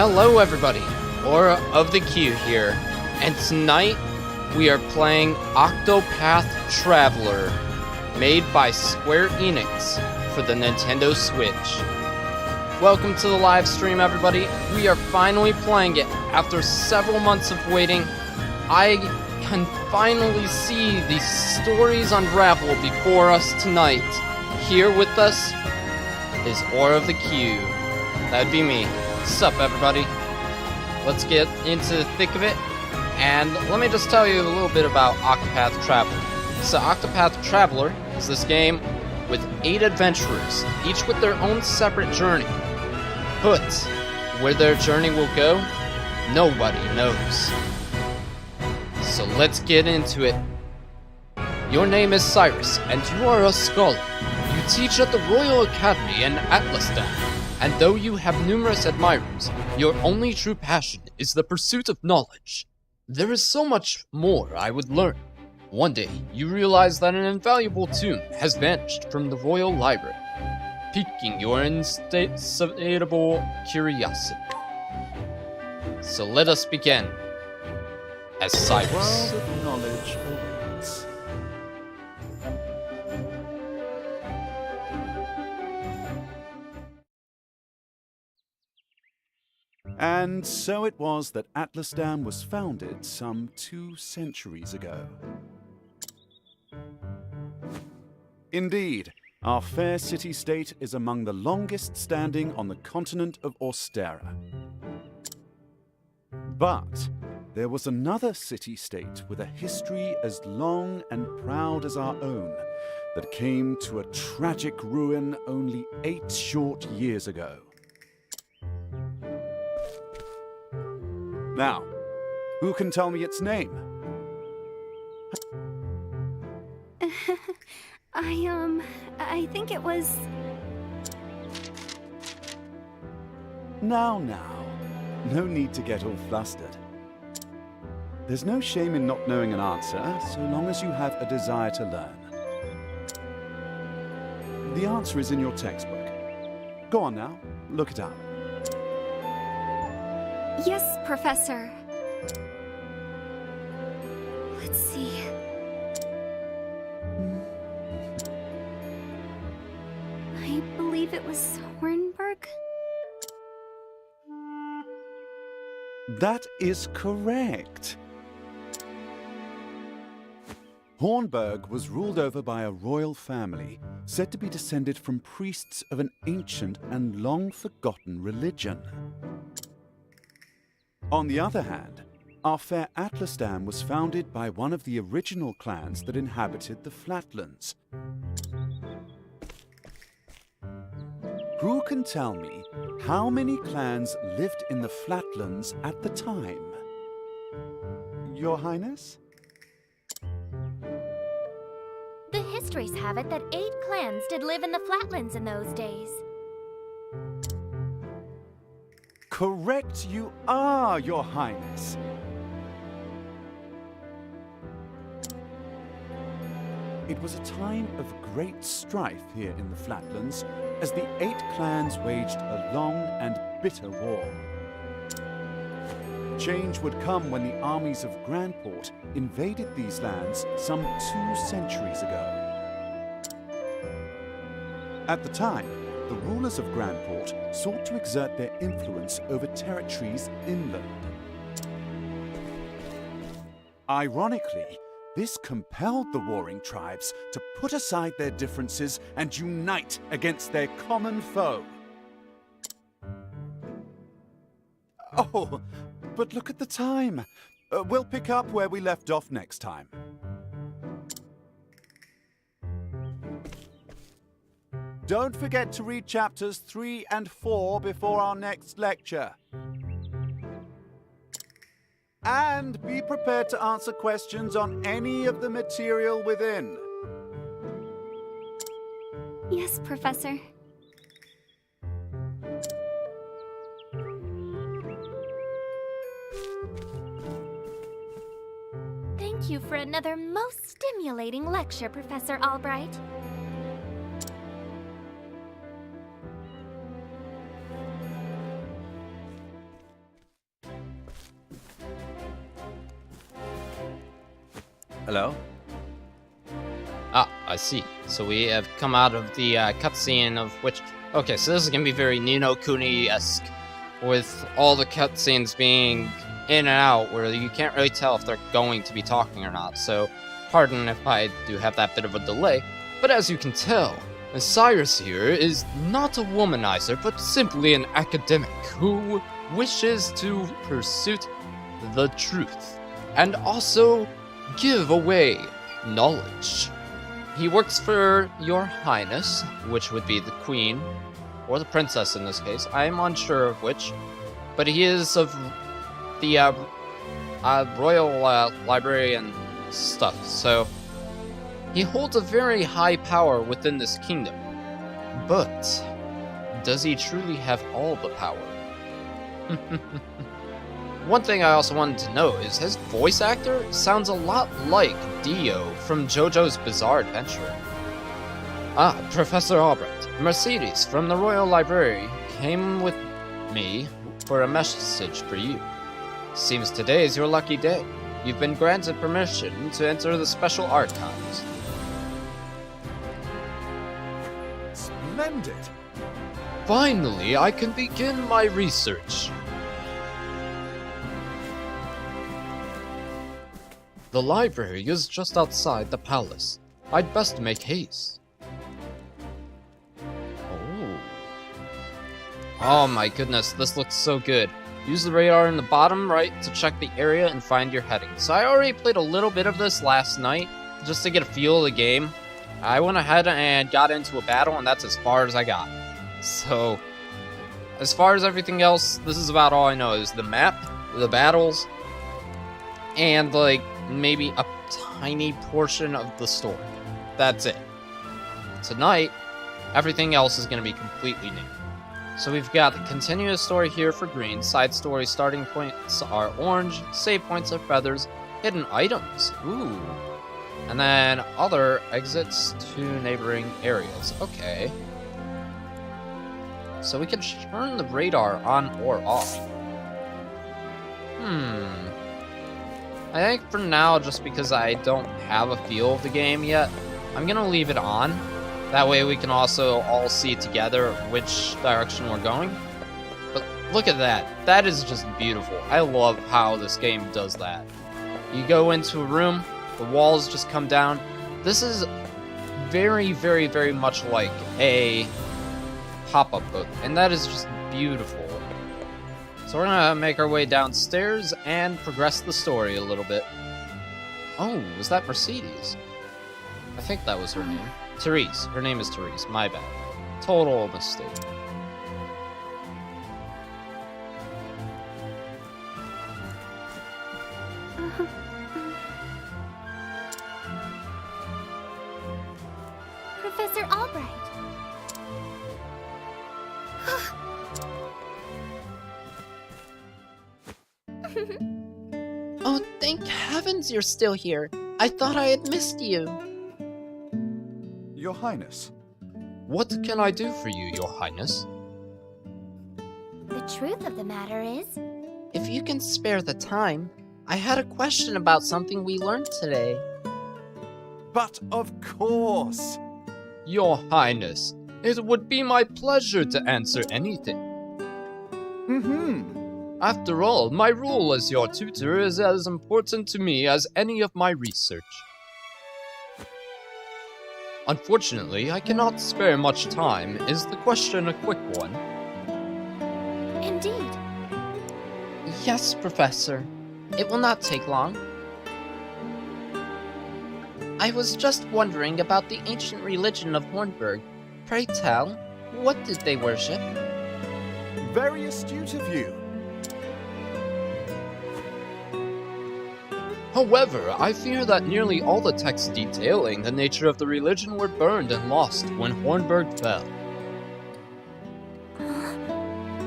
Hello everybody, Aura of the Q here, and tonight we are playing Octopath Traveler, made by Square Enix for the Nintendo Switch. Welcome to the live stream everybody. We are finally playing it after several months of waiting. I can finally see the stories unravel before us tonight. Here with us is Aura of the Q. That'd be me. What's up, everybody? Let's get into the thick of it, and let me just tell you a little bit about Octopath Traveler. So Octopath Traveler is this game with 8 adventurers, each with their own separate journey. But where their journey will go, nobody knows. So let's get into it. Your name is Cyrus, and you are a scholar. You teach at the Royal Academy in Atlastan. And though you have numerous admirers, your only true passion is the pursuit of knowledge. There is so much more I would learn. One day, you realize that an invaluable tome has vanished from the Royal Library, piquing your insatiable curiosity. So let us begin. As Cyrus. World of knowledge awaits. And so it was that Atlastan was founded some 2 centuries ago. Indeed, our fair city-state is among the longest standing on the continent of Austera. But there was another city-state with a history as long and proud as our own that came to a tragic ruin only 8 short years ago. Now, who can tell me its name? I think it was... Now, no need to get all flustered. There's no shame in not knowing an answer, so long as you have a desire to learn. The answer is in your textbook. Go on now, look it up. Yes, Professor. Let's see. I believe it was Hornburg? That is correct. Hornburg was ruled over by a royal family, said to be descended from priests of an ancient and long-forgotten religion. On the other hand, our fair Atlastan was founded by one of the original clans that inhabited the Flatlands. Who can tell me how many clans lived in the Flatlands at the time? Your Highness? The histories have it that 8 clans did live in the Flatlands in those days. Correct you are, Your Highness. It was a time of great strife here in the Flatlands as the 8 clans waged a long and bitter war. Change would come when the armies of Grandport invaded these lands some 2 centuries ago. At the time, the rulers of Grandport sought to exert their influence over territories inland. Ironically, this compelled the warring tribes to put aside their differences and unite against their common foe. Oh, but look at the time. We'll pick up where we left off next time. Don't forget to read chapters 3 and 4 before our next lecture. And be prepared to answer questions on any of the material within. Yes, Professor. Thank you for another most stimulating lecture, Professor Albright. Hello? Ah, I see. So we have come out of the cutscene of which... Okay, so this is going to be very Ni no Kuni-esque, with all the cutscenes being in and out, where you can't really tell if they're going to be talking or not. So, pardon if I do have that bit of a delay, but as you can tell, Cyrus here is not a womanizer, but simply an academic who wishes to pursue the truth, and also give away knowledge. He works for Your Highness, which would be the Queen, or the Princess in this case. I am unsure of which, but he is of the Royal Library and stuff, so he holds a very high power within this kingdom. But does he truly have all the power? One thing I also wanted to know is his voice actor sounds a lot like Dio from JoJo's Bizarre Adventure. Ah, Professor Albright, Mercedes from the Royal Library came with me for a message for you. Seems today is your lucky day. You've been granted permission to enter the special archives. Splendid! Finally, I can begin my research. The library is just outside the palace. I'd best make haste. Oh my goodness, this looks so good. Use the radar in the bottom right to check the area and find your heading. So I already played a little bit of this last night, just to get a feel of the game. I went ahead and got into a battle, and that's as far as I got. So, as far as everything else, this is about all I know, is the map, the battles, and like, maybe a tiny portion of the story. That's it. Tonight, everything else is going to be completely new. So we've got the continuous story here for green, side story starting points are orange, save points are feathers, hidden items, ooh, and then other exits to neighboring areas. Okay. So we can turn the radar on or off. I think for now, just because I don't have a feel of the game yet, I'm gonna leave it on. That way we can also all see together which direction we're going. But look at that. That is just beautiful. I love how this game does that. You go into a room, the walls just come down. This is very, very, very much like a pop-up book, and that is just beautiful. So we're gonna make our way downstairs and progress the story a little bit. Oh, was that Mercedes? I think that was her name. Therese. Her name is Therese. My bad. Total mistake. Professor Albright. Oh, thank heavens you're still here. I thought I had missed you. Your Highness. What can I do for you, Your Highness? The truth of the matter is, If you can spare the time, I had a question about something we learned today. But of course! Your Highness, it would be my pleasure to answer anything. After all, my role as your tutor is as important to me as any of my research. Unfortunately, I cannot spare much time. Is the question a quick one? indeed, Yes, Professor. It will not take long. I was just wondering about the ancient religion of Hornburg. Pray tell, what did they worship? Very astute of you. However, I fear that nearly all the texts detailing the nature of the religion were burned and lost when Hornburg fell.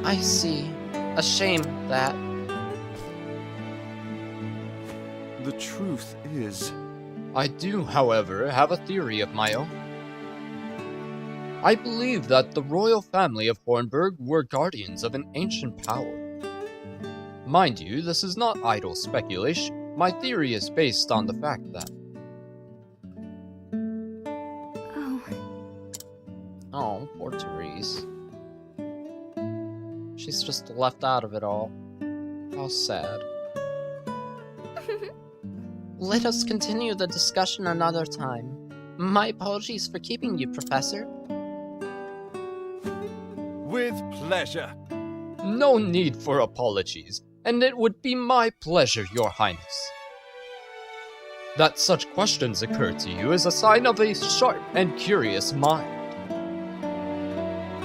I see. A shame that. The truth is... I do, however, have a theory of my own. I believe that the royal family of Hornburg were guardians of an ancient power. Mind you, this is not idle speculation. My theory is based on the fact that Oh, poor Therese. She's just left out of it all. How sad. Let us continue the discussion another time. My apologies for keeping you, Professor. With pleasure. No need for apologies, and it would be my pleasure, Your Highness. That such questions occur to you is a sign of a sharp and curious mind.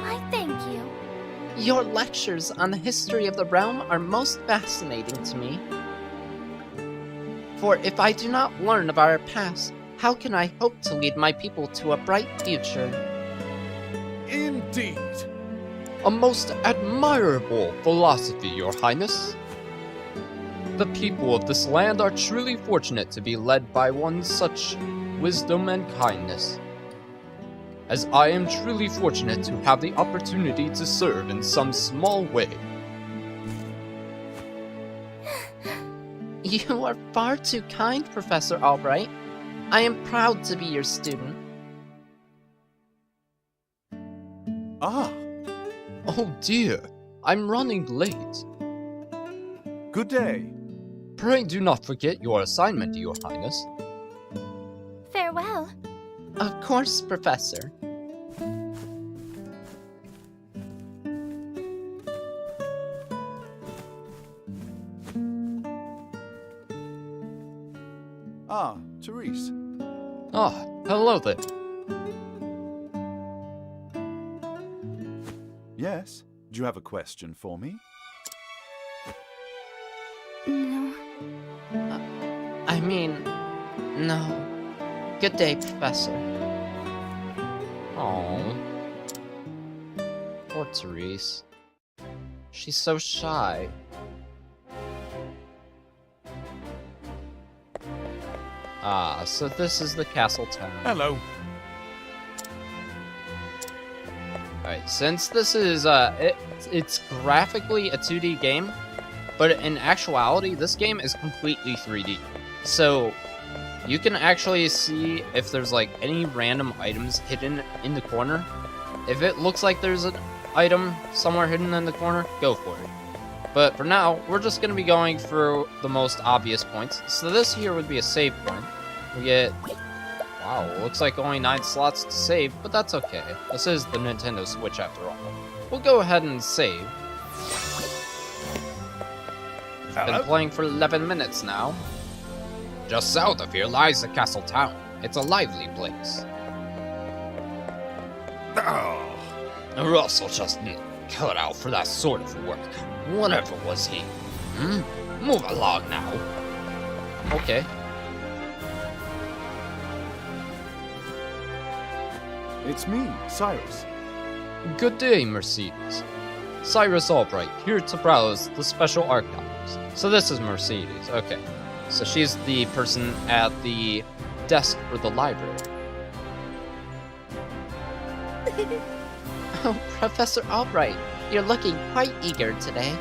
I thank you. Your lectures on the history of the realm are most fascinating to me. For if I do not learn of our past, how can I hope to lead my people to a bright future? Indeed. A most admirable philosophy, Your Highness. The people of this land are truly fortunate to be led by one such wisdom and kindness, as I am truly fortunate to have the opportunity to serve in some small way. You are far too kind, Professor Albright. I am proud to be your student. Ah, Oh dear, I'm running late. good day. Pray do not forget your assignment, Your Highness. Farewell. Of course, Professor. Ah, Therese. Ah, hello there. Yes? Do you have a question for me? No. I mean, no. Good day, Professor. Oh, poor Therese. She's so shy. Ah, so this is the castle town. Hello. Alright, since this is, it's graphically a 2D game, but in actuality, this game is completely 3D. So, you can actually see if there's, like, any random items hidden in the corner. If it looks like there's an item somewhere hidden in the corner, go for it. But for now, we're just going to be going for the most obvious points. So this here would be a save point. We get... Wow, looks like only 9 slots to save, but that's okay. This is the Nintendo Switch after all. We'll go ahead and save. Been playing for 11 minutes now. Just south of here lies the castle town. It's a lively place. Oh. Russell just need cut out for that sort of work. Whatever was he? Move along now. Okay. It's me, Cyrus. Good day, Mercedes. Cyrus Albright, here to browse the special archives. So this is Mercedes, okay. So she's the person at the desk for the library. Oh, Professor Albright, you're looking quite eager today.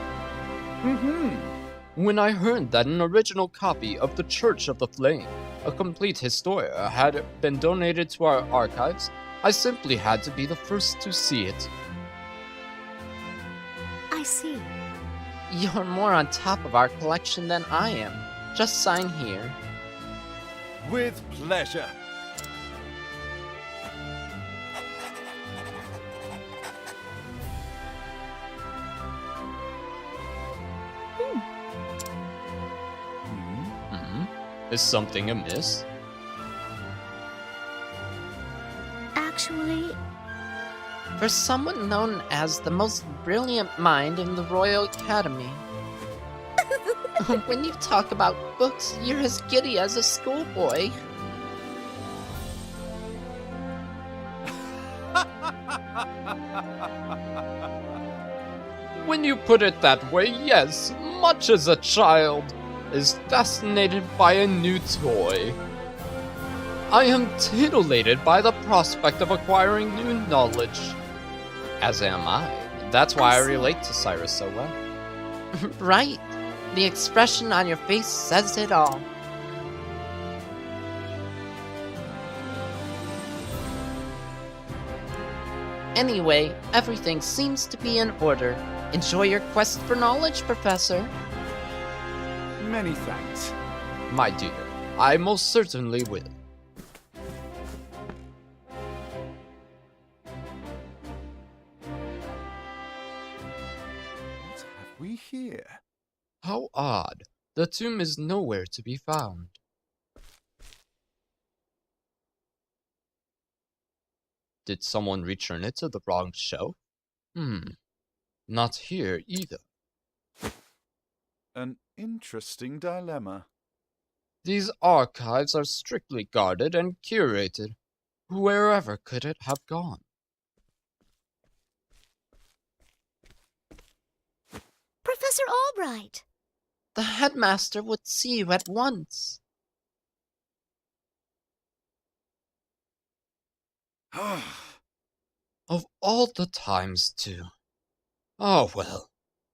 When I heard that an original copy of the Church of the Flame, a complete historia, had been donated to our archives, I simply had to be the first to see it. I see. You're more on top of our collection than I am. Just sign here. With pleasure. Is something amiss? Actually, For someone known as the most brilliant mind in the Royal Academy. When you talk about books, you're as giddy as a schoolboy. When you put it that way, yes, much as a child is fascinated by a new toy. I am titillated by the prospect of acquiring new knowledge. As am I. That's why I relate to Cyrus so well. Right. The expression on your face says it all. Anyway, everything seems to be in order. Enjoy your quest for knowledge, Professor. Many thanks. My dear, I most certainly will. What have we here? How odd. The tomb is nowhere to be found. Did someone return it to the wrong shelf? Not here either. An interesting dilemma. These archives are strictly guarded and curated. Wherever could it have gone? Professor Albright! The headmaster would see you at once. Of all the times, too. Oh well.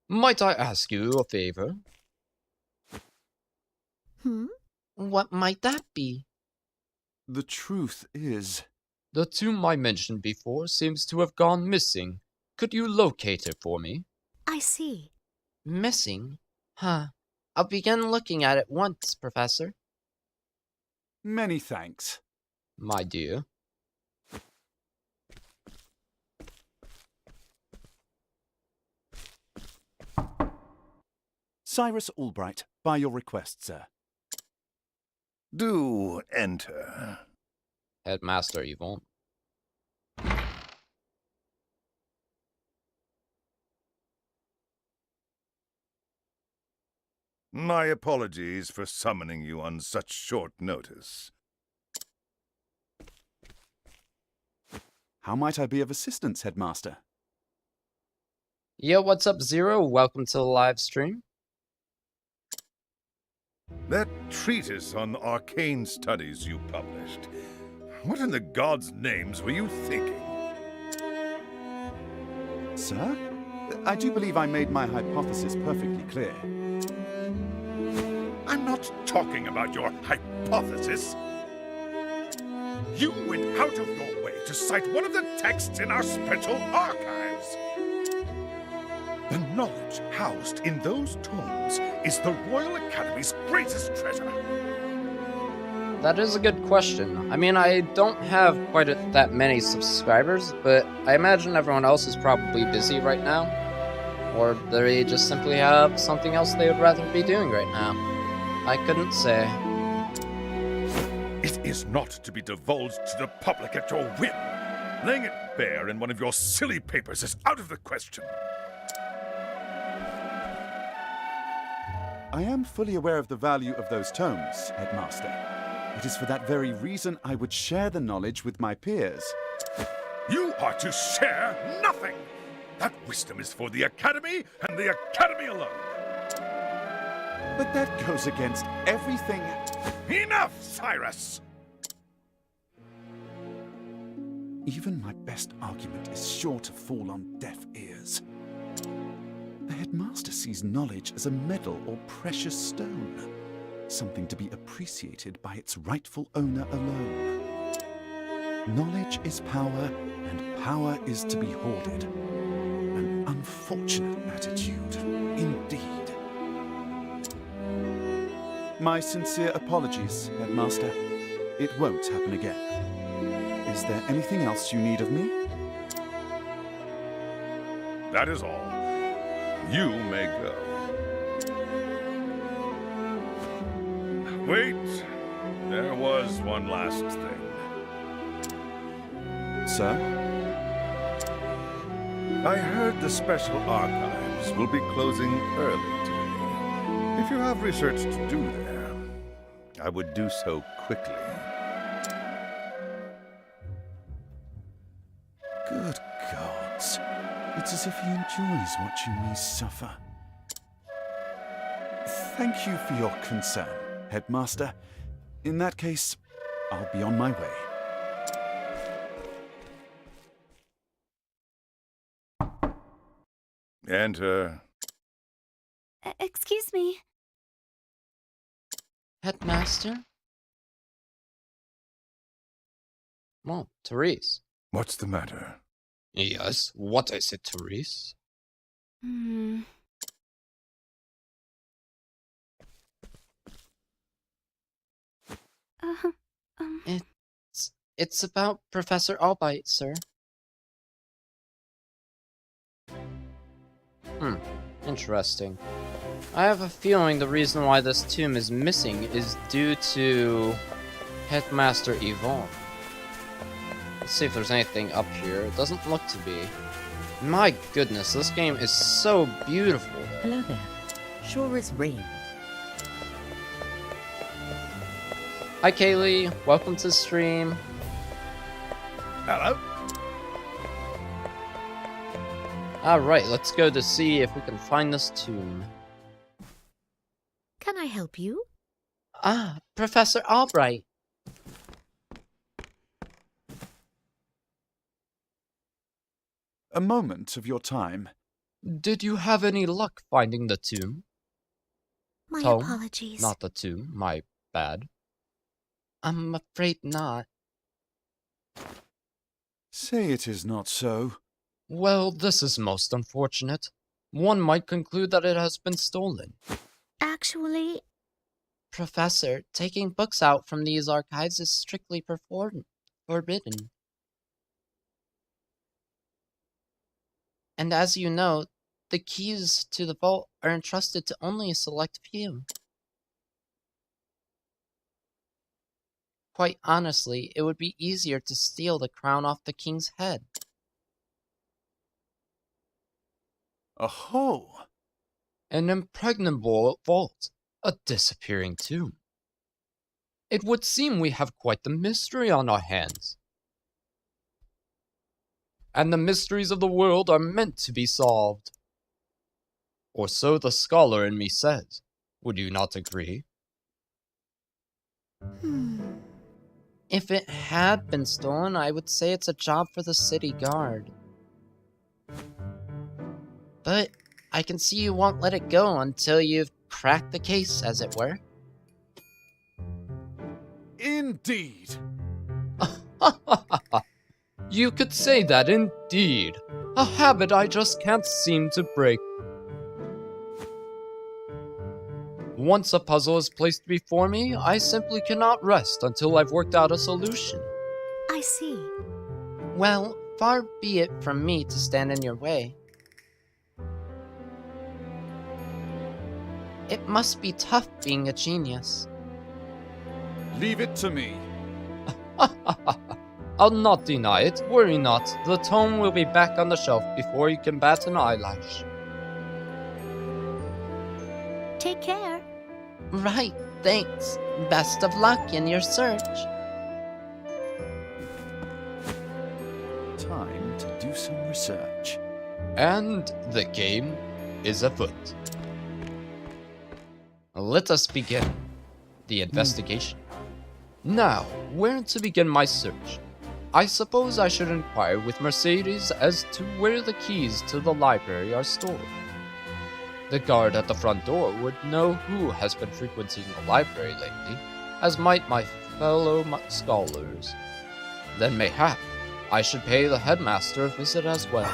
Might I ask you a favor? What might that be? The truth is... The tomb I mentioned before seems to have gone missing. Could you locate it for me? I see. Missing? Huh. I'll begin looking at it once, Professor. Many thanks. My dear. Cyrus Albright, by your request, sir. Do enter. Headmaster Yvonne. My apologies for summoning you on such short notice. How might I be of assistance, Headmaster? Yo, what's up, Zero? Welcome to the live stream. That treatise on arcane studies you published. What in the gods' names were you thinking? Sir? I do believe I made my hypothesis perfectly clear. I'm not talking about your hypothesis. You went out of your way to cite one of the texts in our special archives. The knowledge housed in those tomes is the Royal Academy's greatest treasure. That is a good question. I mean, I don't have quite that many subscribers, but I imagine everyone else is probably busy right now. Or they just simply have something else they would rather be doing right now. I couldn't say. It is not to be divulged to the public at your whim. Laying it bare in one of your silly papers is out of the question. I am fully aware of the value of those tomes, Headmaster. It is for that very reason I would share the knowledge with my peers. You are to share nothing! That wisdom is for the Academy and the Academy alone! But that goes against everything... Enough, Cyrus! Even my best argument is sure to fall on deaf ears. The Headmaster sees knowledge as a medal or precious stone, something to be appreciated by its rightful owner alone. Knowledge is power, and power is to be hoarded. An unfortunate attitude, indeed. My sincere apologies, Headmaster. It won't happen again. Is there anything else you need of me? That is all. You may go. Wait, there was one last thing. Sir? I heard the special archives will be closing early today. If you have research to do there, I would do so quickly. Good gods. It's as if he enjoys watching me suffer. Thank you for your concern, Headmaster. In that case, I'll be on my way. Enter. Excuse me. Headmaster? Well, Therese. What's the matter? Yes, what is it, Therese? Hmm. Uh, um, It's about Professor Albright, sir. Interesting. I have a feeling the reason why this tomb is missing is due to Headmaster Yvonne. Let's see if there's anything up here. It doesn't look to be. My goodness, this game is so beautiful. Hello there. Sure is rain. Hi Kaylee, welcome to the stream. Hello? Alright, let's go to see if we can find this tomb. can I help you? Ah, Professor Albright. A moment of your time. Did you have any luck finding the tomb? My Tome? apologies. Not the tomb, my bad. I'm afraid not. Say it is not so. Well, this is most unfortunate. One might conclude that it has been stolen. Actually, Professor, taking books out from these archives is strictly forbidden. And as you know, the keys to the vault are entrusted to only a select few. Quite honestly, it would be easier to steal the crown off the king's head. Aho! An impregnable vault, a disappearing tomb. It would seem we have quite the mystery on our hands. And the mysteries of the world are meant to be solved. Or so the scholar in me says. Would you not agree? If it had been stolen, I would say it's a job for the city guard. But I can see you won't let it go until you've cracked the case, as it were. Indeed! You could say that indeed. A habit I just can't seem to break. Once a puzzle is placed before me, I simply cannot rest until I've worked out a solution. I see. Well, far be it from me to stand in your way. It must be tough being a genius. Leave it to me. I'll not deny it, worry not. The tome will be back on the shelf before you can bat an eyelash. Take care. Right, thanks. Best of luck in your search. Time to do some research. And the game is afoot. Let us begin the investigation. Now, where to begin my search? I suppose I should inquire with Mercedes as to where the keys to the library are stored. The guard at the front door would know who has been frequenting the library lately, as might my fellow scholars. Then mayhap I should pay the headmaster a visit as well.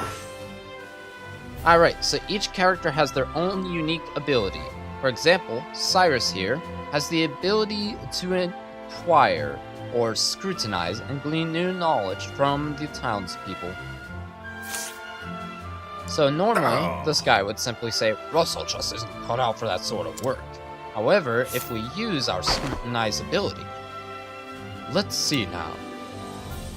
Alright, so each character has their own unique ability. For example, Cyrus here has the ability to inquire or scrutinize and glean new knowledge from the townspeople. So normally, this guy would simply say, Russell just isn't cut out for that sort of work. However, if we use our scrutinize ability, let's see now.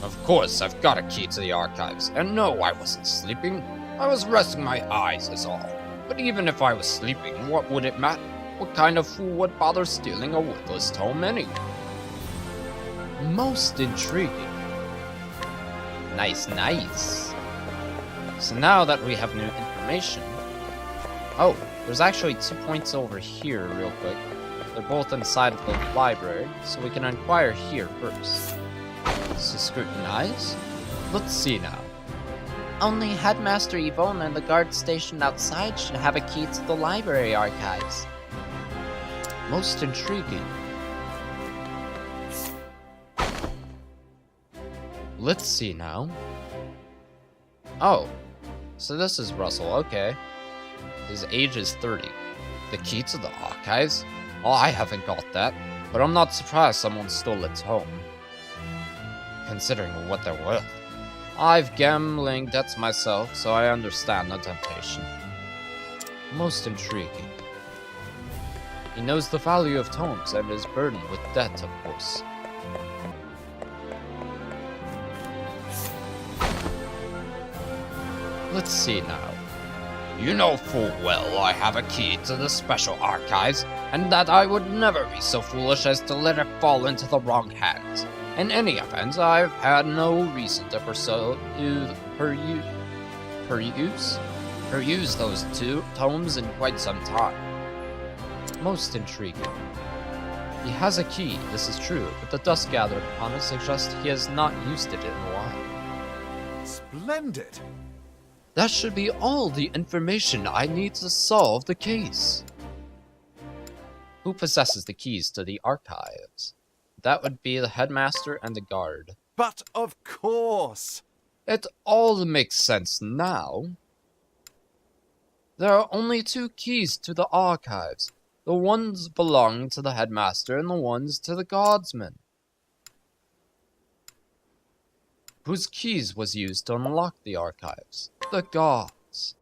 Of course, I've got a key to the archives, and no, I wasn't sleeping. I was resting my eyes is all. But even if I was sleeping, what would it matter? What kind of fool would bother stealing a worthless tome anyway? Most intriguing. Nice, nice. So now that we have new information... Oh, there's actually 2 points over here real quick. They're both inside of the library, so we can inquire here first. So scrutinize? Let's see now. Only Headmaster Yvonne and the guard stationed outside should have a key to the library archives. Most intriguing. Let's see now. Oh, so this is Russell, okay. His age is 30. The key to the archives? Oh, I haven't got that, but I'm not surprised someone stole its home. Considering what they're worth. I've gambling debts myself, so I understand the temptation. Most intriguing. He knows the value of tomes and is burdened with debt, of course. Let's see now. You know full well I have a key to the special archives, and that I would never be so foolish as to let it fall into the wrong hands. In any event, I've had no reason to peruse those two tomes in quite some time. Most intriguing. He has a key, this is true, but the dust gathered upon it suggests he has not used it in a while. Splendid! That should be all the information I need to solve the case. Who possesses the keys to the archives? That would be the headmaster and the guard. But of course! It all makes sense now. There are only two keys to the archives. The ones belonging to the headmaster and the ones to the guardsman. Whose keys was used to unlock the archives? The guards.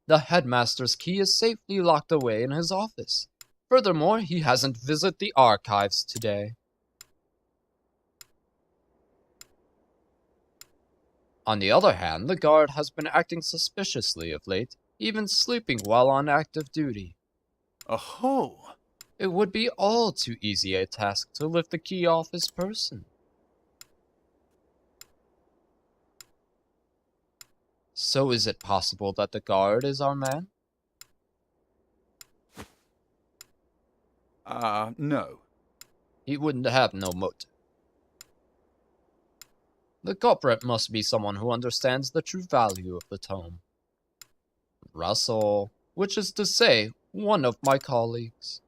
The headmaster's key is safely locked away in his office. Furthermore, he hasn't visited the archives today. On the other hand, the guard has been acting suspiciously of late, even sleeping while on active duty. Oh! It would be all too easy a task to lift the key off his person. So is it possible that the guard is our man? No. He wouldn't have no motive. The culprit must be someone who understands the true value of the tome. Russell, which is to say, one of my colleagues.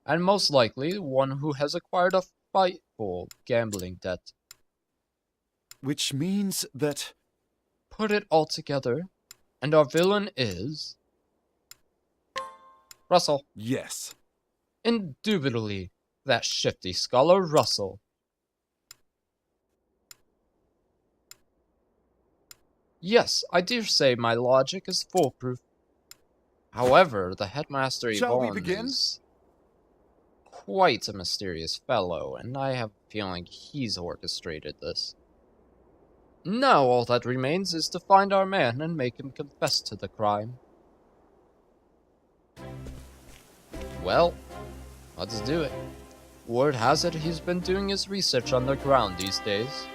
And most likely, one who has acquired a frightful gambling debt. Which means that... Put it all together, and our villain is... Russell. Yes. Indubitably, that shifty scholar Russell. Yes, I dare say my logic is foolproof. However, the headmaster Shall we Yvonne begin? is quite a mysterious fellow, and I have a feeling he's orchestrated this. Now all that remains is to find our man and make him confess to the crime. Well, let's do it. Word has it he's been doing his research underground these days.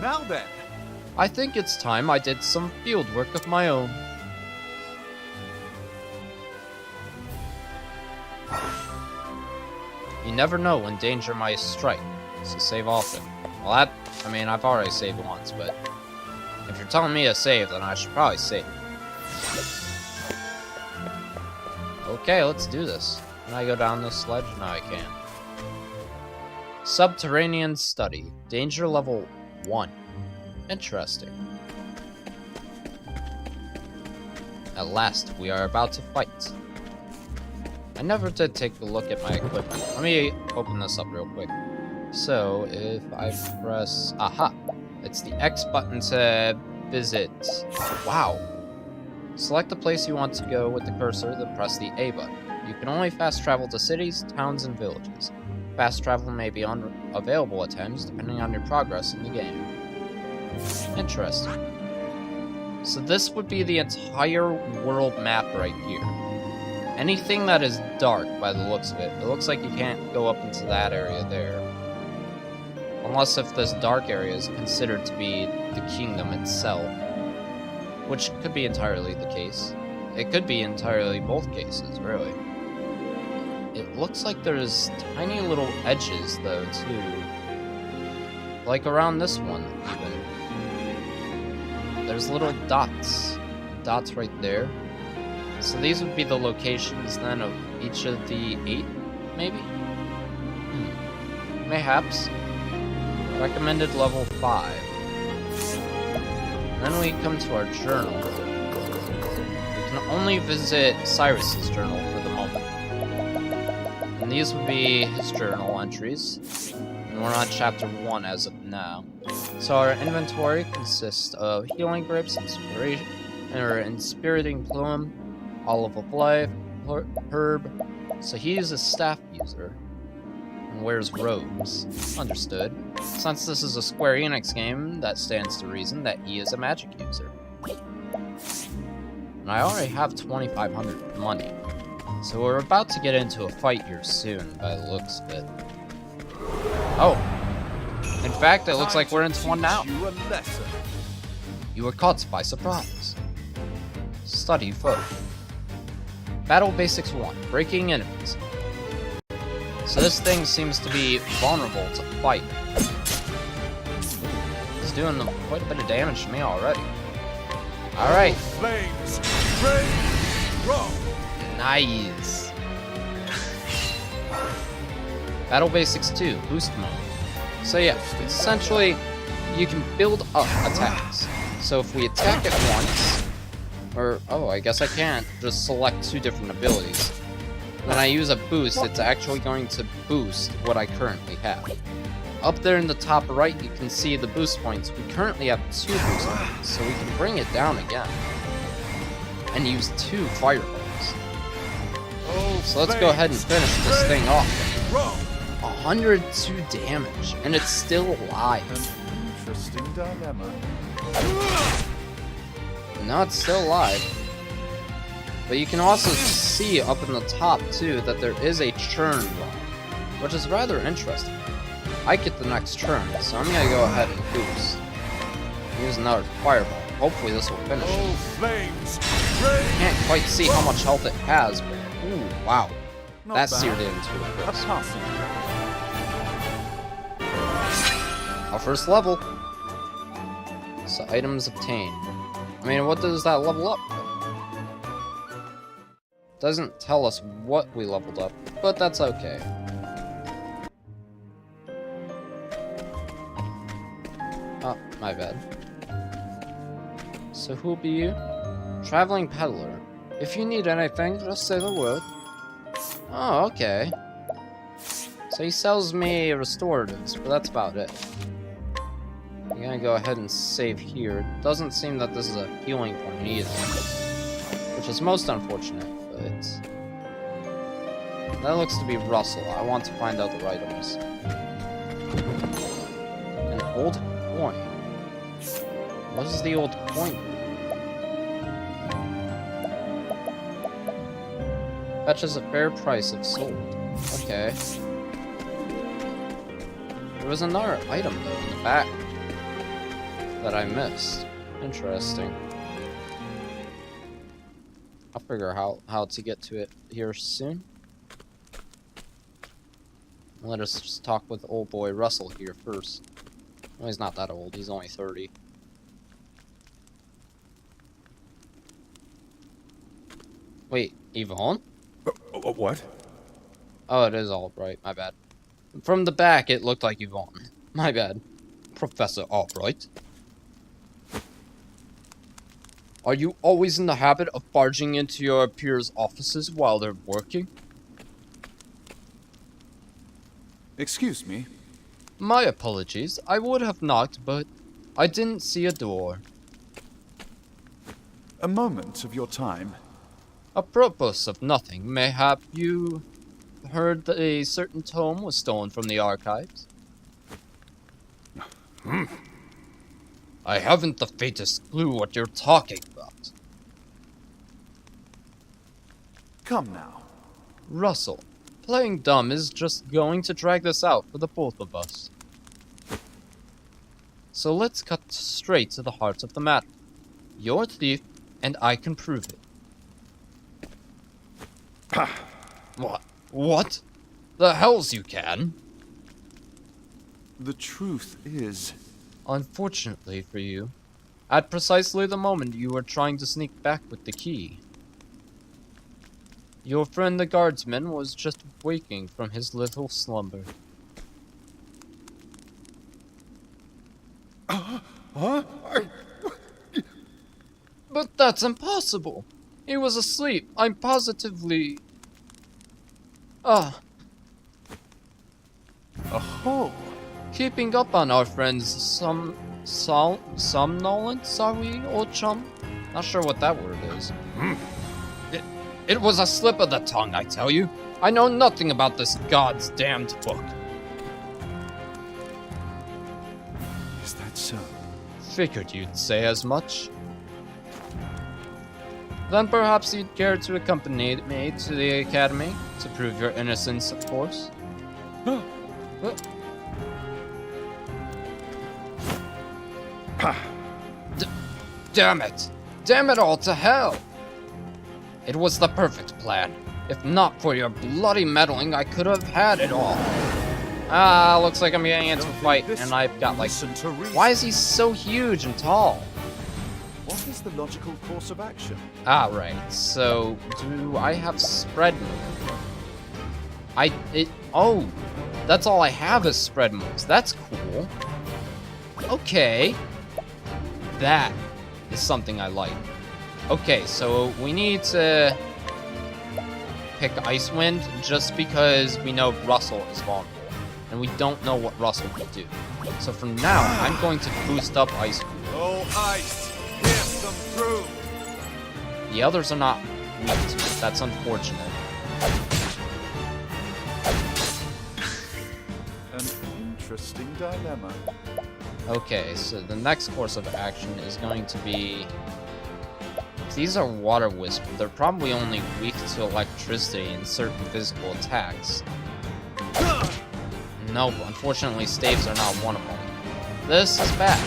Now then! I think it's time I did some field work of my own. You never know when danger might strike, so save often. Well, I've already saved once, but if you're telling me to save, then I should probably save. Okay, let's do this. Can I go down this sledge? No, I can't. Subterranean study. Danger level 1. Interesting. At last, we are about to fight. I never did take a look at my equipment. Let me open this up real quick. So, if I press... Aha! It's the X button to visit. Wow. Select the place you want to go with the cursor, then press the A button. You can only fast travel to cities, towns, and villages. Fast travel may be unavailable at times, depending on your progress in the game. Interesting. So this would be the entire world map right here. Anything that is dark by the looks of it. It looks like you can't go up into that area there. Unless if this dark area is considered to be the kingdom itself. Which could be entirely the case. It could be entirely both cases, really. It looks like there's tiny little edges, though, too. Like around this one, even. there's little dots. Dots right there. So these would be the locations then of each of the 8, maybe? Mayhaps. Recommended level 5. Then we come to our journal. We can only visit Cyrus's journal for the moment. And these would be his journal entries. And we're on chapter 1 as of now. So our inventory consists of healing grapes, inspiration, or inspiriting plume, olive of life, herb. So he's a staff user and wears robes. Understood. Since this is a Square Enix game, that stands to reason that he is a magic user. And I already have 2,500 money. So we're about to get into a fight here soon, by the looks of it. Oh! In fact, it looks like we're into one now. You were caught by surprise. Study foe. Battle Basics 1. Breaking enemies. So this thing seems to be vulnerable to fight. It's doing quite a bit of damage to me already. Alright. Flames, rain, roll. Nice. Battle Basics 2. Boost mode. So yeah, essentially, you can build up attacks. So if we attack it once, or, oh, I guess I can't just select 2 different abilities. When I use a boost, it's actually going to boost what I currently have. Up there in the top right, you can see the boost points. We currently have 2 boost points, so we can bring it down again. And use 2 fireballs. So let's go ahead and finish this thing off. 102 damage, and it's still alive. An interesting dilemma. No, it's still alive. But you can also see up in the top, too, that there is a churn bar, which is rather interesting. I get the next churn, so I'm gonna go ahead and boost. Use another fireball. Hopefully this will finish it. Can't quite see how much health it has, but ooh, wow. That seared into it. Our first level. So items obtained. I mean, what does that level up? Doesn't tell us what we leveled up, but that's okay. Oh, my bad. So who'll be you? Traveling peddler. If you need anything, just say the word. Oh, okay. So he sells me restoratives, but that's about it. I'm gonna go ahead and save here. Doesn't seem that this is a healing point either, which is most unfortunate, but that looks to be Russell. I want to find out the items. An old coin. What is the old coin? Fetches a fair price if sold. Okay. There was another item though in the back that I missed. Interesting. I'll figure out how to get to it here soon. Let us just talk with old boy Russell here first. Well, he's not that old, he's only 30. Wait, Yvonne? What? Oh, it is Albright, my bad. From the back, it looked like Yvonne. My bad. Professor Albright. Are you always in the habit of barging into your peers' offices while they're working? Excuse me. My apologies. I would have knocked, but I didn't see a door. A moment of your time. Apropos of nothing, mayhap you heard that a certain tome was stolen from the archives? I haven't the faintest clue what you're talking about. Come now. Russell, playing dumb is just going to drag this out for the both of us. So let's cut straight to the heart of the matter. You're a thief, and I can prove it. What? The hells you can? The truth is... Unfortunately for you, At precisely the moment you were trying to sneak back with the key. Your friend the guardsman was just waking from his little slumber. Huh? But that's impossible! He was asleep. I'm positively... Oh, Keeping up on our friend's somnolence, are we, old chum? Not sure what that word is. It was a slip of the tongue, I tell you. I know nothing about this God's damned book. is that so? Figured you'd say as much. Then perhaps you'd care to accompany me to the academy, to prove your innocence, of course. Damn it! Damn it all to hell! It was the perfect plan. If not for your bloody meddling, I could have had it all. Looks like I'm getting into a fight, and I've got like... Listen to reason. Why is he so huge and tall? What is the logical course of action? Right. So, do I have spread move? Oh! That's all I have is spread moves. That's cool. Okay. That is something I like. Okay, so we need to pick Ice Wind just because we know Russell is vulnerable. And we don't know what Russell will do. So for now, I'm going to boost up Ice Wind. Oh, ice! Pierce them through! The others are not weak to it. That's unfortunate. An interesting dilemma. Okay, so the next course of action is going to be... These are Water Wisp. They're probably only weak to electricity and certain physical attacks. Nope, unfortunately staves are not one of them. This is bad.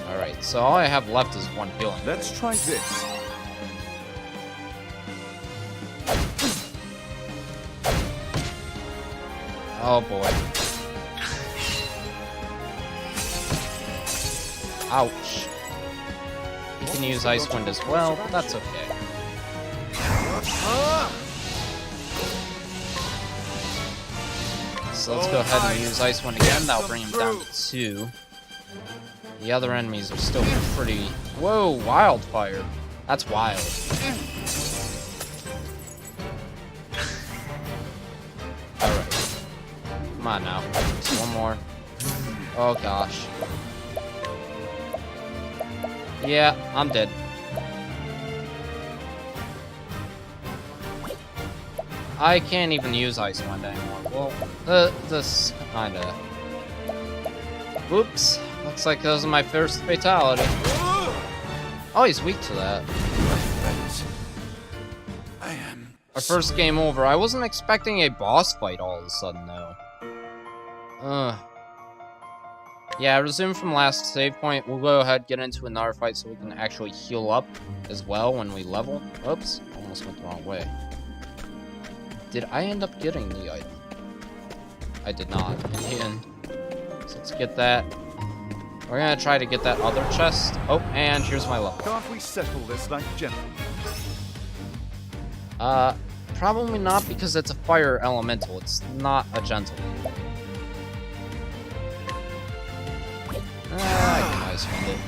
Alright, so all I have left is one healing. Let's try this. Oh boy. Ouch. You can use Ice Wind as well, but that's okay. So let's go ahead and use Ice Wind again. That'll bring him down to 2. The other enemies are still pretty... Whoa, Wildfire. That's wild. Alright. Come on now. Just one more. Oh gosh. Yeah, I'm dead. I can't even use Ice Wind anymore. Well, this kinda... Oops. Looks like this is my first fatality. Oh, he's weak to that. I am... Our first game over. I wasn't expecting a boss fight all of a sudden, though. Yeah, resume from last save point. We'll go ahead and get into another fight so we can actually heal up as well when we level. Oops, almost went the wrong way. Did I end up getting the item? I did not in the end. So let's get that. We're gonna try to get that other chest. Oh, and here's my level. Can't we settle this like gentlemen? Probably not because it's a fire elemental. It's not a gentleman. I can Ice Wind it.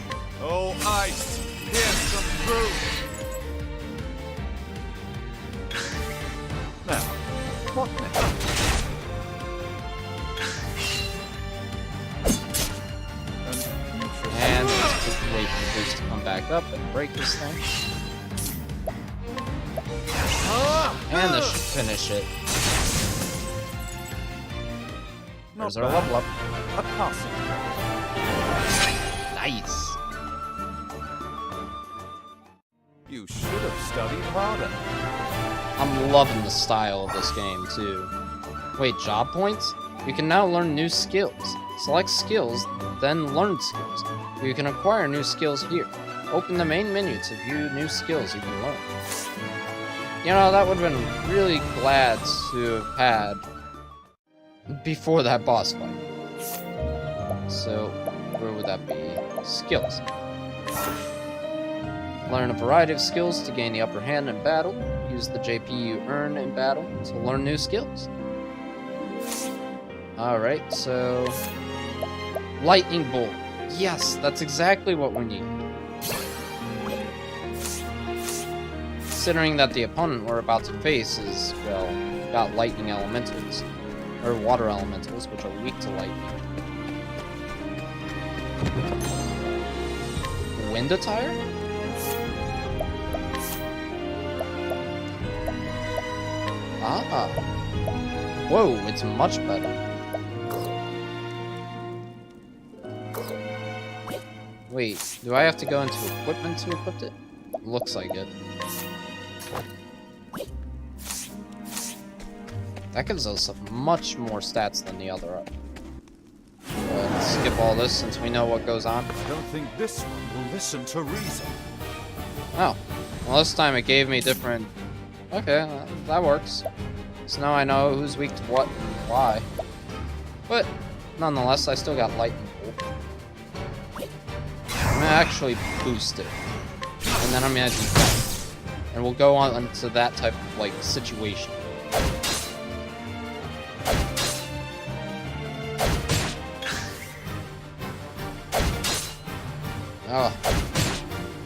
Oh, ice! Pierce them through! Now, what next? And let's just wait for the boost to come back up and break this thing. And this should finish it. There's our level up. A passing. Nice. You should have studied harder. I'm loving the style of this game, too. Wait, job points? You can now learn new skills. Select skills, then learn skills. You can acquire new skills here. Open the main menu to view new skills you can learn. You know, that would have been really glad to have had before that boss fight. So, where would that be? Skills. Learn a variety of skills to gain the upper hand in battle. Use the JP you earn in battle to learn new skills. Alright, so... Lightning Bolt. Yes, that's exactly what we need. Considering that the opponent we're about to face is, well, got lightning elementals. Or water elementals, which are weak to lightning. Wind attire? Ah. Whoa, it's much better. Wait, do I have to go into equipment to equip it? Looks like it. That gives us much more stats than the other. Let's skip all this since we know what goes on. I don't think this one will listen to reason. Oh, well this time it gave me different... Okay, that works. So now I know who's weak to what and why. But, nonetheless, I still got Lightning Bolt. I'm gonna actually boost it. And then I'm gonna defend. And we'll go on to that type of, like, situation. Oh.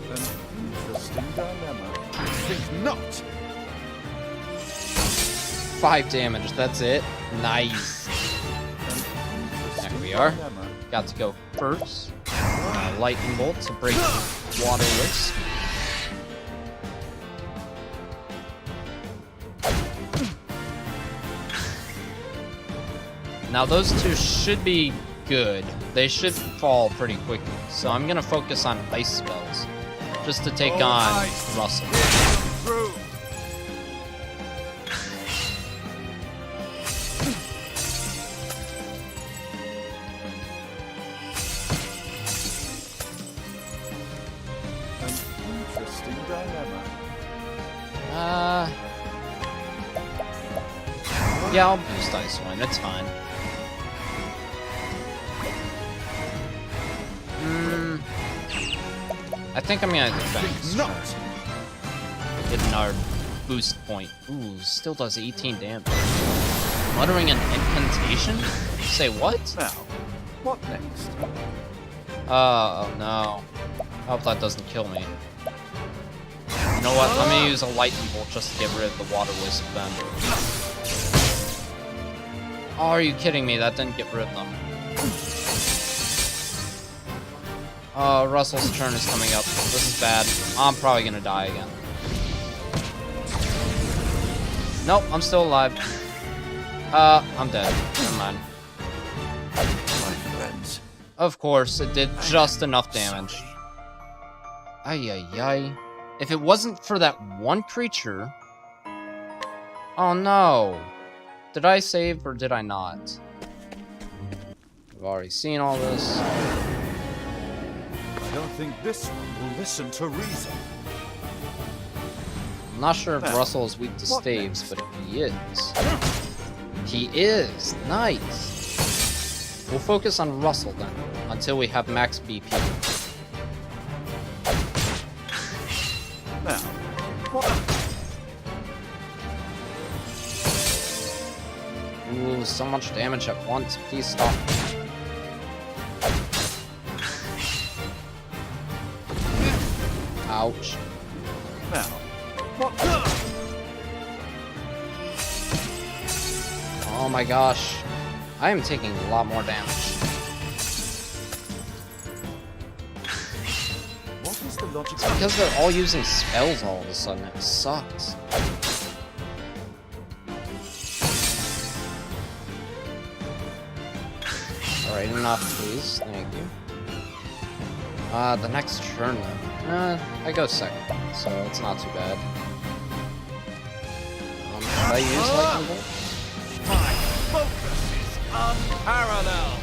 An interesting dilemma. I think not. 5 damage, that's it. Nice. There we are. Got to go first. Lightning Bolt to break water wisp. Now those two should be good. They should fall pretty quickly. So I'm gonna focus on ice spells. Just to take on Russell. Interesting dilemma. Yeah, I'll boost Ice Wind, it's fine. I think I'm gonna defend. Not. Getting our boost point. Ooh, still does 18 damage. Muttering an incantation? Say what? Now, what next? Oh no. I hope that doesn't kill me. You know what? Let me use a lightning bolt just to get rid of the water wisp then. Oh, are you kidding me? That didn't get rid of them. Oh, Russell's turn is coming up. This is bad. I'm probably gonna die again. Nope, I'm still alive. I'm dead. Never mind. My friends. Of course, it did just enough damage. Ay ay ay. If it wasn't for that one creature... Oh no. Did I save or did I not? We've already seen all this. I don't think this one will listen to reason. I'm not sure if Russell is weak to staves, but if he is... He is! Nice! We'll focus on Russell then, until we have max BP. Now, what? Ooh, so much damage at once. Please stop. Ouch. Now, what? Oh my gosh. I am taking a lot more damage. What is the logic? It's because they're all using spells all of a sudden. It sucks. Alright, enough please. Thank you. The next turn though. I go second, so it's not too bad. Should I use Lightning Bolt? My focus is unparalleled.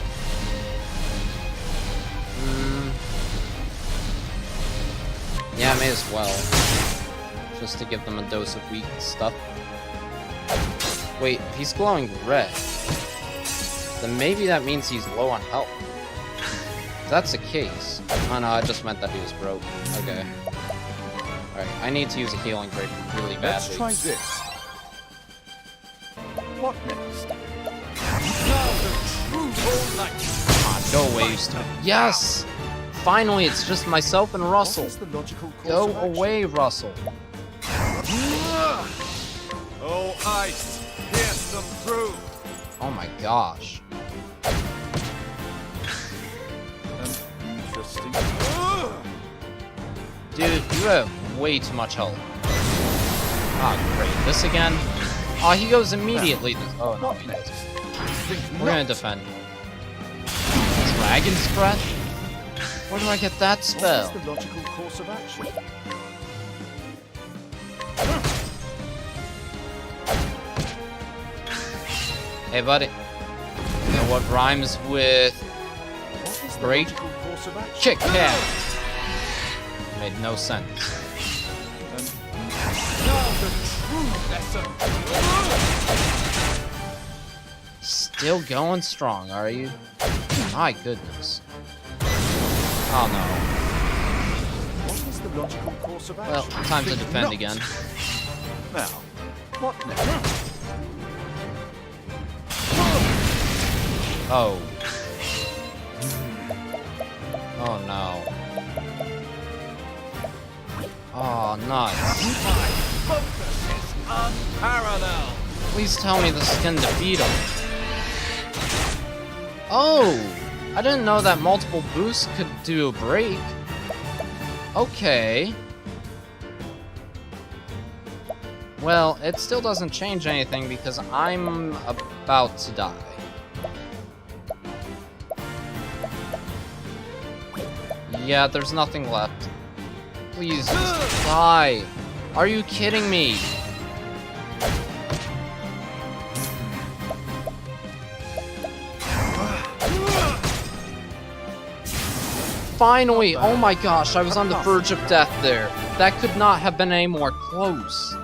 Yeah, I may as well. Just to give them a dose of weak stuff. Wait, he's glowing red. then maybe that means he's low on health. If that's the case. Oh no, I just meant that he was broke. Okay. Alright, I need to use a healing break really badly. Let's try this. What next? Go away, you stupid. Yes! Finally, it's just myself and Russell. What is the logical course Go of action? away, Russell. Oh, ice, pierce them through. Oh my gosh. Interesting. Dude, you have way too much health. Ah, great. This again? Oh, he goes immediately. Oh, no, he doesn't. We're gonna defend. Dragon's Breath? Where do I get that spell? What is the logical course of action? Hey, buddy. You know what rhymes with What is the Great. logical course of action? Chick Cat? Made no sense. Still going strong, are you? My goodness. Oh no. What is the logical course of action? Well, time to Think defend not. again. Now, what next? Oh. Oh no. Oh, nice. Unparalleled. Please tell me this can defeat him. Oh! I didn't know that multiple boosts could do a break. Okay. Well, it still doesn't change anything because I'm about to die. Yeah, there's nothing left. Please, just die. Are you kidding me? Finally! Oh my gosh, I was on the verge of death there. That could not have been any more close.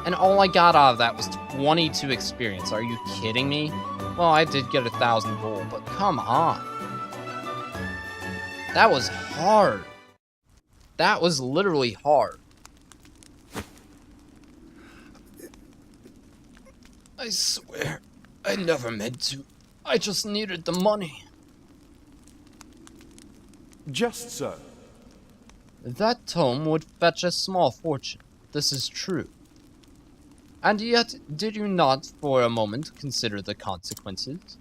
And all I got out of that was 22 experience. Are you kidding me? Well, I did get 1,000 gold, but come on. That was hard. That was literally hard. I swear, I never meant to. I just needed the money. Just so. That tome would fetch a small fortune. This is true. And yet, did you not for a moment consider the consequences?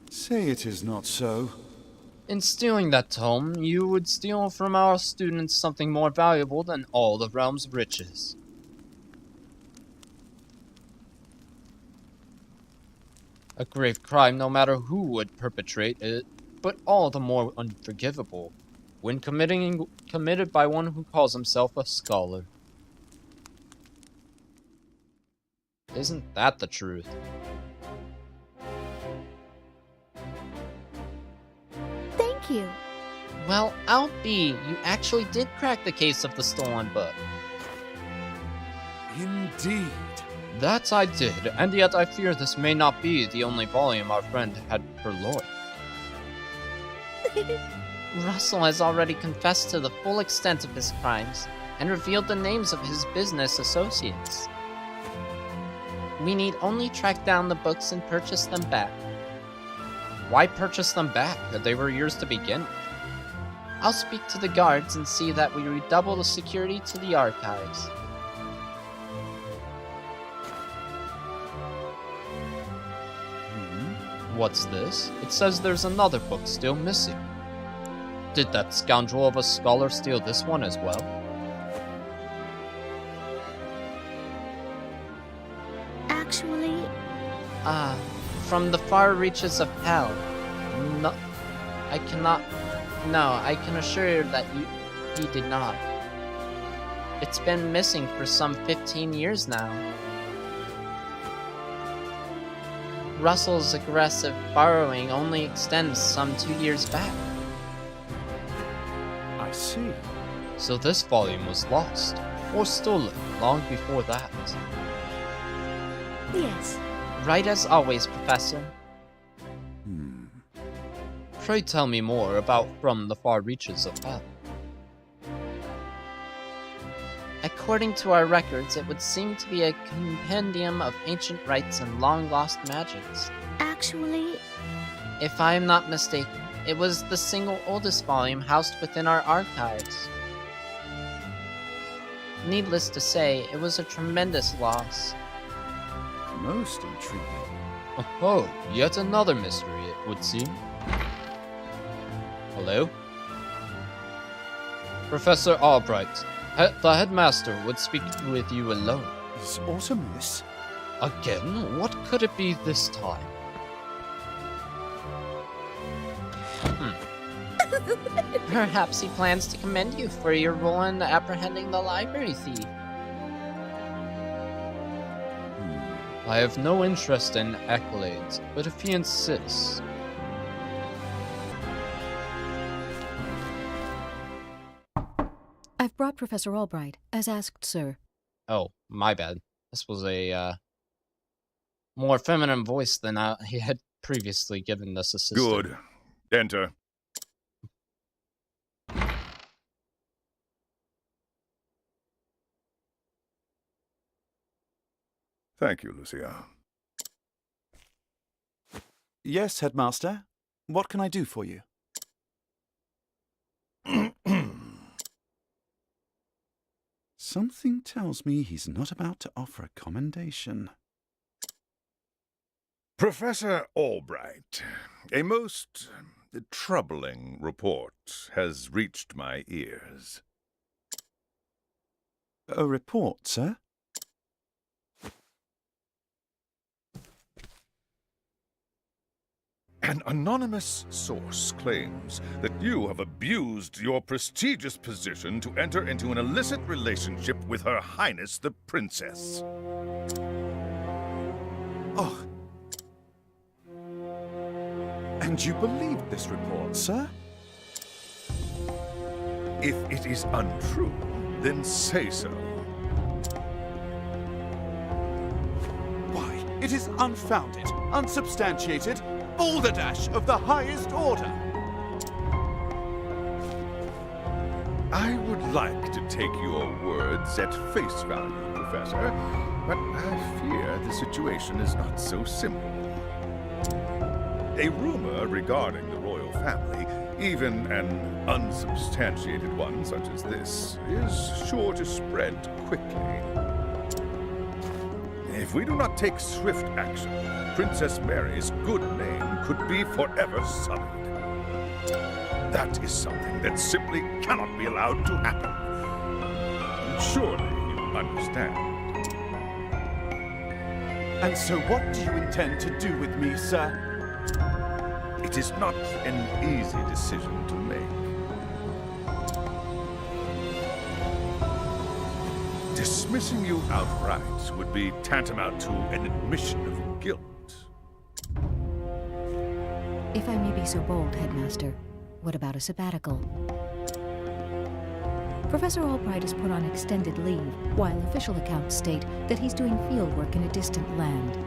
Say it is not so. In stealing that tome, you would steal from our students something more valuable than all the realm's riches. A grave crime no matter who would perpetrate it, but all the more unforgivable when committed by one who calls himself a scholar. Isn't that the truth? Thank you. Well, I'll be. You actually did crack the case of the stolen book. Indeed. That I did, and yet I fear this may not be the only volume our friend had purloined. Russell has already confessed to the full extent of his crimes, and revealed the names of his business associates. We need only track down the books and purchase them back. Why purchase them back? They were yours to begin with. I'll speak to the guards and see that we redouble the security to the archives. What's this? It says there's another book still missing. Did that scoundrel of a scholar steal this one as well? Actually, From the far reaches of hell. No, I cannot. No, I can assure you that he did not. It's been missing for some 15 years now. Russell's aggressive borrowing only extends some 2 years back. I see. So this volume was lost, or stolen, long before that. Yes. Right as always, Professor. Pray tell me more about From the Far Reaches of Hell. According to our records, it would seem to be a compendium of ancient rites and long-lost magics. Actually, If I am not mistaken, it was the single oldest volume housed within our archives. Needless to say, it was a tremendous loss. Most intriguing. Oh, yet another mystery, it would seem. Hello? Professor Albright, the headmaster would speak with you alone. Is Artemis? Again? What could it be this time? Perhaps he plans to commend you for your role in apprehending the library thief. I have no interest in accolades, but if he insists... I've brought Professor Albright, as asked, sir. Oh, my bad. This was a, more feminine voice than he had previously given this assistant. Good. Enter. Thank you, Lucia. Yes, Headmaster. What can I do for you? Something tells me he's not about to offer a commendation. Professor Albright, a most troubling report has reached my ears. A report, sir? An anonymous source claims that you have abused your prestigious position to enter into an illicit relationship with Her Highness the Princess. Oh. And you believed this report, sir? If it is untrue, then say so. Why, it is unfounded, unsubstantiated, balderdash of the highest order. I would like to take your words at face value, Professor, but I fear the situation is not so simple. A rumor regarding the royal family, even an unsubstantiated one such as this, is sure to spread quickly. If we do not take swift action, Princess Mary's good name could be forever sullied. That is something that simply cannot be allowed to happen. Surely you understand. And so what do you intend to do with me, sir? It is not an easy decision to make. Dismissing you outright would be tantamount to an admission of guilt. If I may be so bold, Headmaster, what about a sabbatical? Professor Albright is put on extended leave, while official accounts state that he's doing field work in a distant land.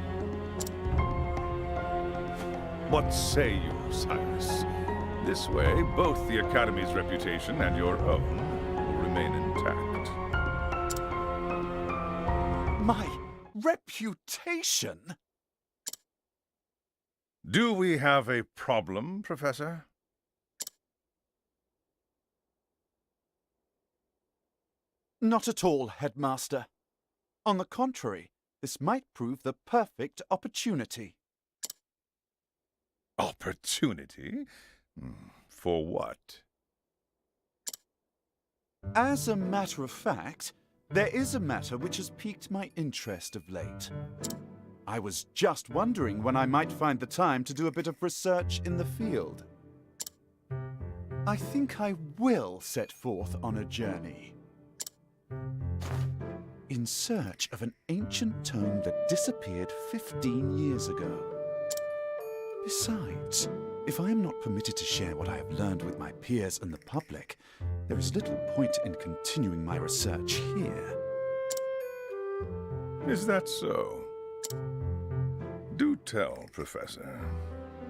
What say you, Cyrus? This way, both the Academy's reputation and your own will remain intact. My reputation? Do we have a problem, Professor? Not at all, Headmaster. On the contrary, this might prove the perfect opportunity. Opportunity? For what? As a matter of fact, there is a matter which has piqued my interest of late. I was just wondering when I might find the time to do a bit of research in the field. I think I will set forth on a journey. In search of an ancient tome that disappeared 15 years ago. Besides, if I am not permitted to share what I have learned with my peers and the public, there is little point in continuing my research here. Is that so? tell, Professor.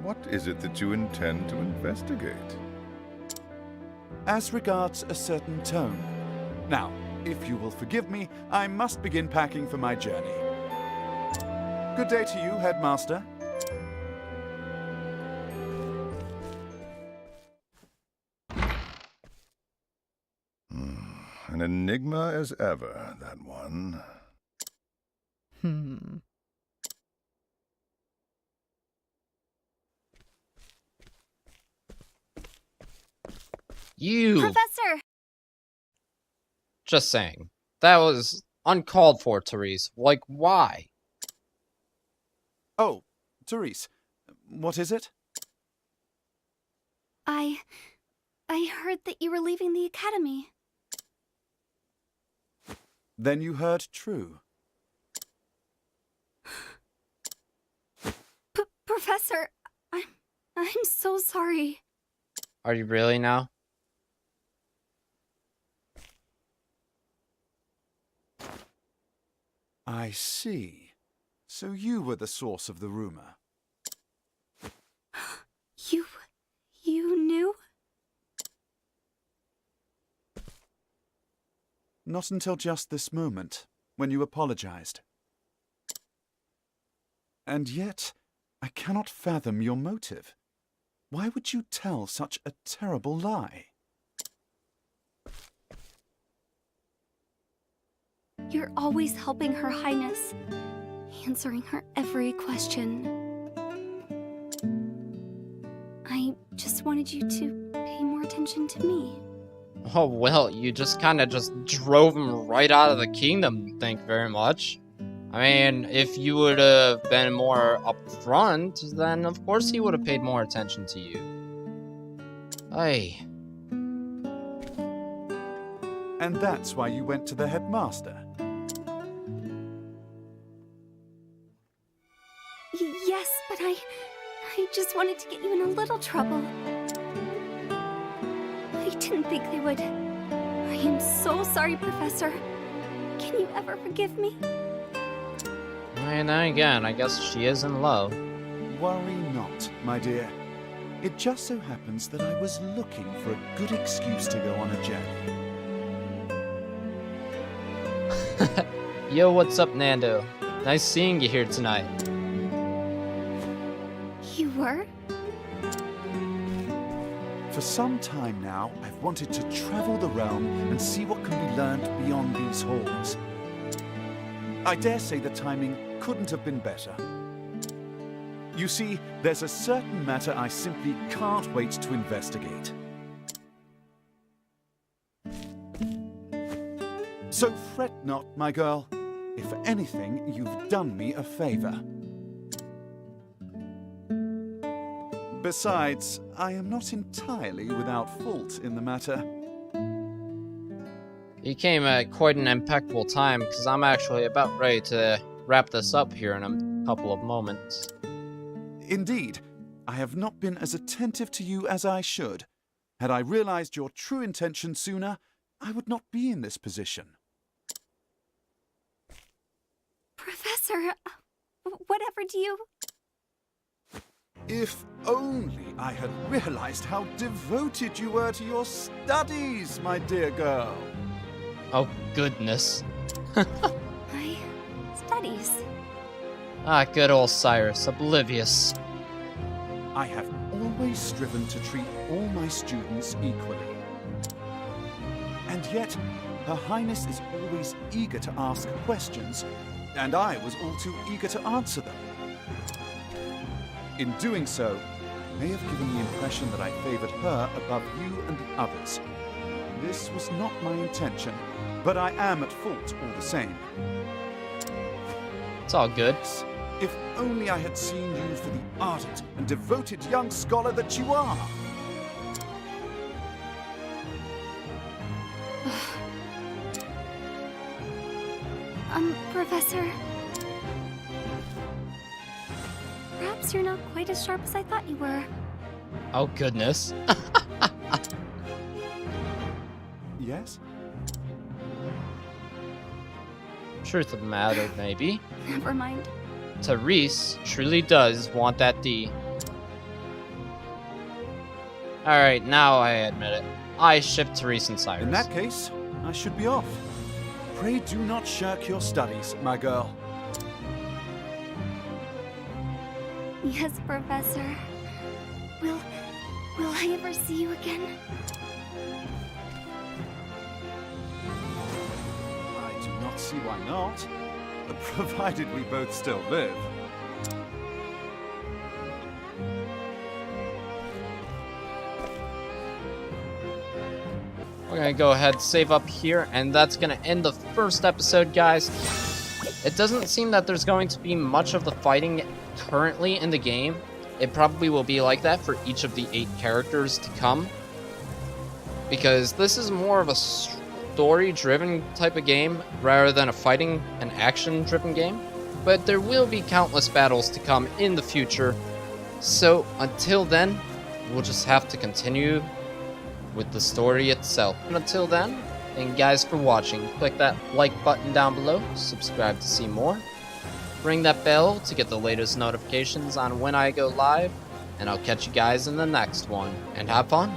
What is it that you intend to investigate? As regards a certain tome. Now, if you will forgive me, I must begin packing for my journey. Good day to you, Headmaster. An enigma as ever, that one. You! Professor! Just saying. That was uncalled for, Therese. Like, why? Oh, Therese, what is it? I heard that you were leaving the academy. Then you heard true. Professor, I'm so sorry. Are you really now? I see. So you were the source of the rumor. You knew? Not until just this moment, when you apologized. And yet, I cannot fathom your motive. Why would you tell such a terrible lie? You're always helping Her Highness, answering her every question. I just wanted you to pay more attention to me. Oh, well, you just kind of just drove him right out of the kingdom, thank you very much. I mean, if you would have been more upfront, then of course he would have paid more attention to you. Hey. And that's why you went to the headmaster. Yes, but I just wanted to get you in a little trouble. I didn't think they would. I am so sorry, Professor. Can you ever forgive me? And then again, I guess she is in love. Worry not, my dear. It just so happens that I was looking for a good excuse to go on a journey. Yo, what's up, Nando? Nice seeing you here tonight. You were? For some time now, I've wanted to travel the realm and see what can be learned beyond these halls. I dare say the timing couldn't have been better. You see, there's a certain matter I simply can't wait to investigate. So fret not, my girl. If for anything, you've done me a favor. Besides, I am not entirely without fault in the matter. You came at quite an impeccable time, because I'm actually about ready to wrap this up here in a couple of moments. Indeed, I have not been as attentive to you as I should. Had I realized your true intention sooner, I would not be in this position. Professor, whatever do you... If only I had realized how devoted you were to your studies, my dear girl. Oh, goodness. My studies. Ah, good old Cyrus, oblivious. I have always striven to treat all my students equally. And yet, Her Highness is always eager to ask questions, and I was all too eager to answer them. In doing so, I may have given the impression that I favored her above you and the others. This was not my intention, but I am at fault all the same. It's all good. If only I had seen you for the ardent and devoted young scholar that you are. Professor... Perhaps you're not quite as sharp as I thought you were. Oh, goodness. Yes? Truth of the matter, maybe. Never mind. Therese truly does want that D. Alright, now I admit it. I shipped Therese and Cyrus. In that case, I should be off. Pray do not shirk your studies, my girl. Yes, Professor. Will I ever see you again? I do not see why not, provided we both still live. We're gonna go ahead, save up here, and that's gonna end the first episode, guys. It doesn't seem that there's going to be much of the fighting currently in the game. It probably will be like that for each of the 8 characters to come, because this is more of a story-driven type of game rather than a fighting and action-driven game. But there will be countless battles to come in the future, so until then, we'll just have to continue with the story itself. And until then, thank you guys for watching. Click that like button down below, subscribe to see more, ring that bell to get the latest notifications on when I go live, and I'll catch you guys in the next one. And have fun!